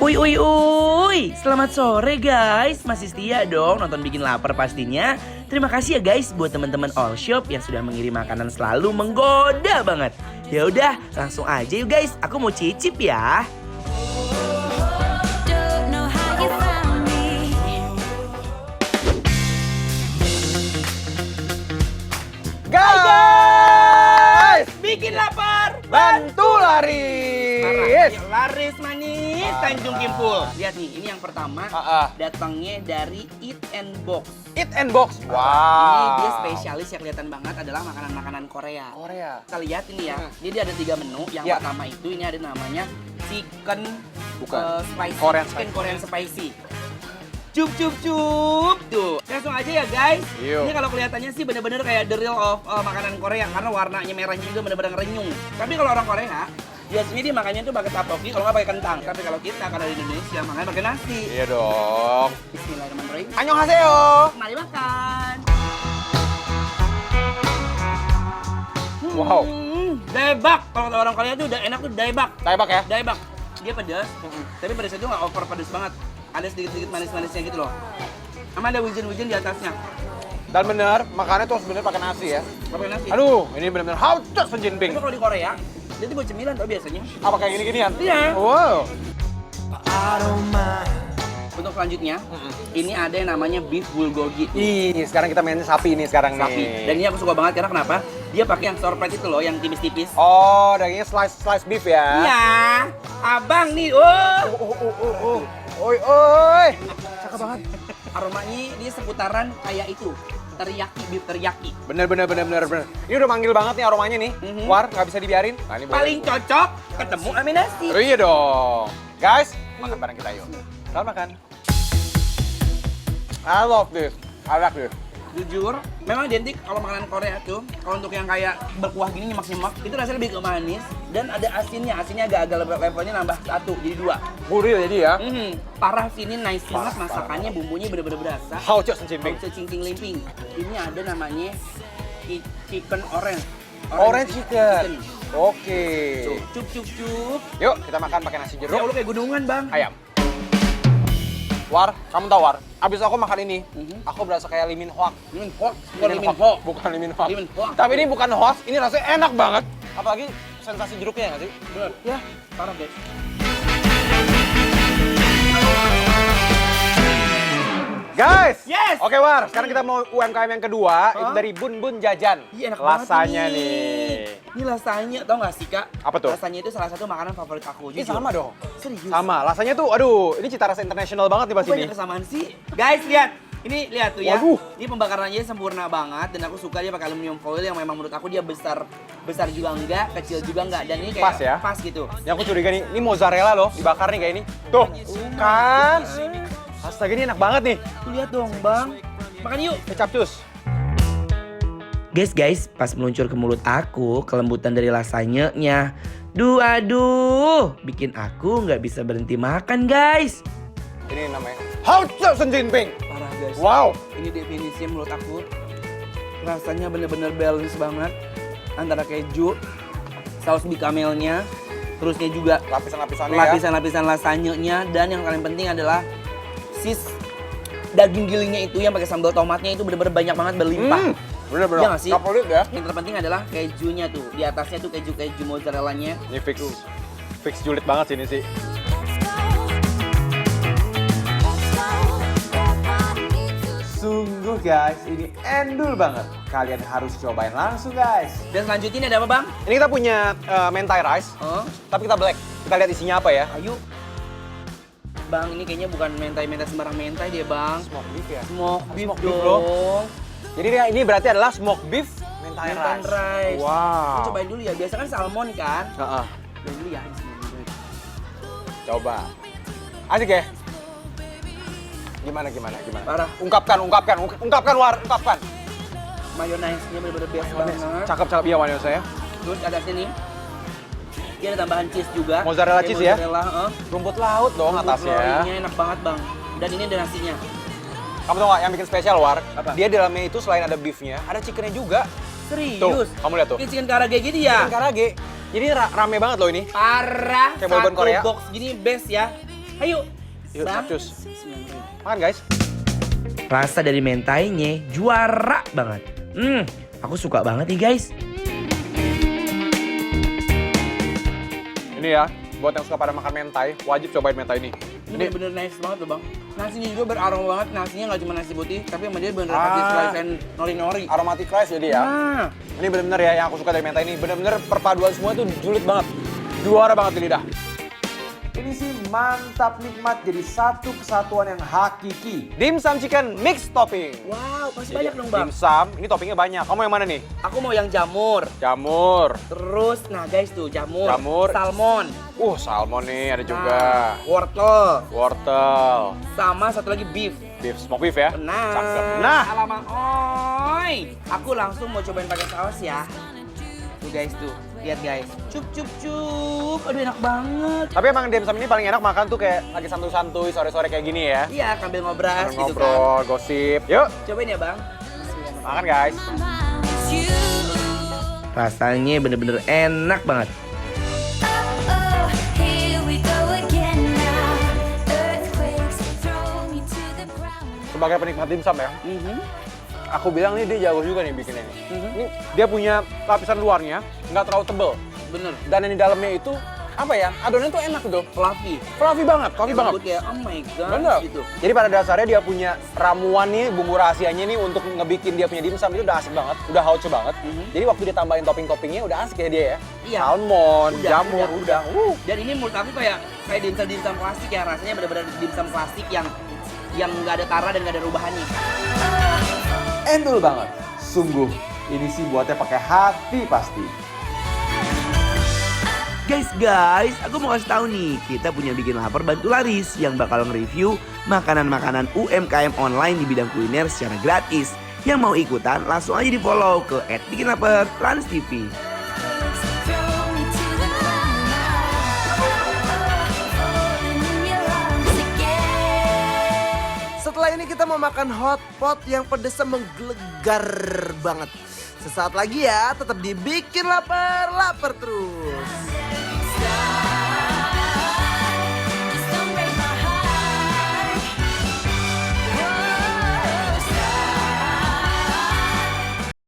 Uy, selamat sore guys. Masih setia dong nonton Bikin Lapar pastinya. Terima kasih ya guys buat teman-teman All Shop yang sudah mengirim makanan selalu menggoda banget. Ya udah, langsung aja yuk guys. Aku mau cicip ya. Guys, Bikin Lapar. bantu laris. Laris manis Tanjung Kimpul. Lihat nih, ini yang pertama datangnya dari Eat and Box. Eat and Box. Ini Wow. dia spesialis yang kelihatan banget adalah makanan-makanan Korea. Kita lihat ini ya. Jadi ada 3 menu. Yang Ya. pertama itu ini ada namanya chicken spicy. Korean Korean spicy. Cup tuh. Langsung aja ya guys. Yuk. Ini kalau kelihatannya sih bener-bener kayak the real of makanan Korea karena warnanya merahnya juga bener-bener renyung. Tapi kalau orang Korea biasanya dia makannya tuh pakai tteokbokki kalau nggak pakai kentang. Tapi kalau kita karena di Indonesia makannya pakai nasi. Iya dong. Bismillahirrahmanirrahim. Annyeonghaseyo. Mari makan. Wow. Daebak. Kalau kata orang Korea tuh udah enak tuh daebak. Taibak ya. Daebak. Dia pedas, tapi pedasnya tuh nggak over pedas banget. Ada sedikit-sedikit manis-manisnya gitu loh. Sama ada wijen-wijen di atasnya. Dan bener, makannya tuh sebenarnya pakai nasi ya. Pakai nasi. Aduh, ini bener-bener haucus penjinping. Tapi kalau di Korea, dia tuh buat cemilan tau biasanya. Apa kayak gini-ginian? Iya. Wow. Untuk selanjutnya, ini ada yang namanya beef bulgogi. Ih, sekarang kita mainin sapi ini sekarang Sapi. nih. Dan ini aku suka banget karena kenapa? Dia pakai yang sour plate itu loh, yang tipis-tipis. Oh, dagingnya slice beef ya. Iya, abang nih. Oi. Cakep banget. Aromanya dia seputaran kayak itu, teriyaki, beef teriyaki. Bener. Ini udah manggil banget nih aromanya nih. War, nggak bisa dibiarin. Nah, ini boleh. Paling cocok ketemu sama nasi. Oh, iya dong. Guys, makan bareng kita yuk. Selamat makan. I love this. I like this. Jujur, memang identik kalau makanan Korea tuh, kalau untuk yang kayak berkuah gini nyemak-nyemak, itu rasanya lebih ke manis dan ada asinnya. Asinnya agak levelnya nambah 1, jadi 2. Gurih jadi ya. Parah sih, ini nice banget masakannya, bumbunya bener-bener berasa. Haucus cimping. Cincing limping. Ini ada namanya chicken orange. Orange chicken. Oke. Cup. Yuk, kita makan pakai nasi Ya jeruk. Allah, kayak gunungan bang. Ayam. War, kamu tahu War? Abis aku makan ini, aku berasa kayak limin hoak. Limin ho. Bukan limin hoak. Limin hoak. Tapi ini bukan hoak, ini rasanya enak banget. Apalagi sensasi jeruknya nggak sih? Bener. Ya. Parah guys. Guys! Yes! Oke War, sekarang kita mau UMKM yang kedua, itu dari Bun Bun Jajan. Iya, enak banget Lasanya nih. Ini lasanya, tau gak sih kak? Apa tuh? Lasanya itu salah satu makanan favorit aku. Ini jujur. sama dong. Serius? Sama, lasanya tuh, aduh, ini cita rasa internasional banget nih pas ini. Banyak kesamaan sih. Guys, lihat. Ini lihat tuh ya. Waduh. Ini pembakarannya sempurna banget dan aku suka dia pakai aluminium foil yang memang menurut aku dia besar juga enggak, kecil juga enggak dan ini kayak Pas ya? Pas gitu. Yang aku curiga nih, ini mozzarella loh, dibakar nih kayak ini. Tuh, kan? Astaga, ini enak banget nih. Tuh lihat dong, Bang. Makan yuk. Kecap cus. Guys, pas meluncur ke mulut aku, kelembutan dari lasanyanya. Aduh, bikin aku nggak bisa berhenti makan, guys. Ini namanya Haucus Jinping. Parah, guys. Wow. Ini definisinya menurut aku. Rasanya bener-bener balance banget antara keju, saus becamelnya, terusnya juga Lapisan-lapisannya ya. lapisan-lapisan lasanyanya dan yang paling penting adalah daging gilingnya itu yang pakai sambal tomatnya itu bener-bener banyak banget berlimpah. Bener-bener. Iya nggak sih? Favorit ya. Yang terpenting adalah kejunya tuh. Di atasnya tuh keju mozzarellanya. Ini fix julid banget sih ini sih. Sungguh guys, ini endul banget. Kalian harus cobain langsung guys. Dan selanjutnya ini ada apa bang? Ini kita punya mentai rice, tapi kita black. Kita lihat isinya apa ya. Ayo. Bang, ini kayaknya bukan mentai sembarang mentai dia bang. Smoke beef ya. Smoke beef Smoke beef, bro. dong. Jadi ini berarti adalah smoke beef mentai Mentai rice. Wow. Kita cobain dulu ya. Biasa kan salmon kan. Heeh. Cobain dulu ya. Bismillah. Coba. Asik ya? Gimana? Parah. Ungkapkan War, ungkapkan. Mayonnaise-nya bener-bener biasa banget. Cakep iya warnanya saya. Terus ada sini. Dia ada tambahan cheese juga. Mozzarella Kayak cheese ya? mozzarella, Rumput laut dong Rumput atasnya. rollingnya enak banget bang. Dan ini ada nasinya. Kamu tau gak yang bikin spesial War? Apa? Dia di dalamnya itu selain ada beefnya, ada chickennya juga. Serius? Tuh, kamu lihat tuh. Ini chicken karage gitu ya? Chicken karage. Jadi rame banget loh ini. Parah. Kayak bolbon Satu Korea. box gini best ya. Ayo. Yuk, Bang. cus. Makan guys. Rasa dari mentainya juara banget. Aku suka banget nih guys. Ini ya, buat yang suka pada makan mentai, wajib cobain mentai ini. Ini bener-bener nice banget tuh bang. Nasinya juga beraroma banget, nasinya nggak cuma nasi putih, tapi sama dia bener pakai slice nori-nori. Aromatic rice jadi ya. Nah, Ini bener-bener ya, yang aku suka dari mentai ini. Bener-bener perpaduan semua itu julid banget. Juara banget di lidah. Ini sih mantap nikmat, jadi satu kesatuan yang hakiki. Dimsum chicken mix topping. wow, pasti banyak dong bang. Dimsum, ini toppingnya banyak. Kamu yang mana nih? Aku mau yang jamur. Jamur. Terus, nah guys tuh jamur. Jamur. Salmon. Salmon nih ada juga. Nah, wortel. Wortel. Sama satu lagi beef. Beef, smoke beef ya. Nah, Cakep. Nah, alamak, oi. Aku langsung mau cobain pakai saus ya. Tuh guys tuh, lihat guys. Cup cup cup. Aduh enak banget. tapi emang dimsum ini paling enak makan tuh kayak lagi santuy-santuy sore-sore kayak gini ya. Iya, sambil ngobras gitu kan. Ngobrol, gosip. Yuk, Cobain ya bang. makan guys. Rasanya bener-bener enak banget. Sebagai penikmat dimsum ya, aku bilang nih dia jago juga nih bikinnya ini. Ini dia punya lapisan luarnya nggak terlalu tebel. Bener. Dan yang di dalamnya itu apa ya? Adonannya tuh enak tuh. Fluffy. Fluffy banget, fluffy Yang banget. lembut kayak oh my god Bener. gitu. Jadi pada dasarnya dia punya ramuan nih, bumbu rahasianya nih untuk ngebikin dia punya dimsum itu udah asik banget, udah hauce banget. Jadi waktu dia tambahin topping-toppingnya udah asik ya dia ya. Iya. Salmon, Udah, jamur, udah. udang. Dan ini menurut aku kayak dimsum klasik ya, rasanya bener-bener dimsum klasik yang nggak ada tara dan nggak ada rubahannya. Endul banget. Sungguh, ini sih buatnya pakai hati pasti. Guys, aku mau kasih tahu nih, kita punya Bikin Lapar Bantu Laris yang bakal nge-review makanan-makanan UMKM online di bidang kuliner secara gratis. Yang mau ikutan langsung aja di follow ke @bikinlaper_trans_tv. Setelah ini kita mau makan hot pot yang pedesnya menggelegar banget. Sesaat lagi ya, tetap dibikin lapar, lapar terus.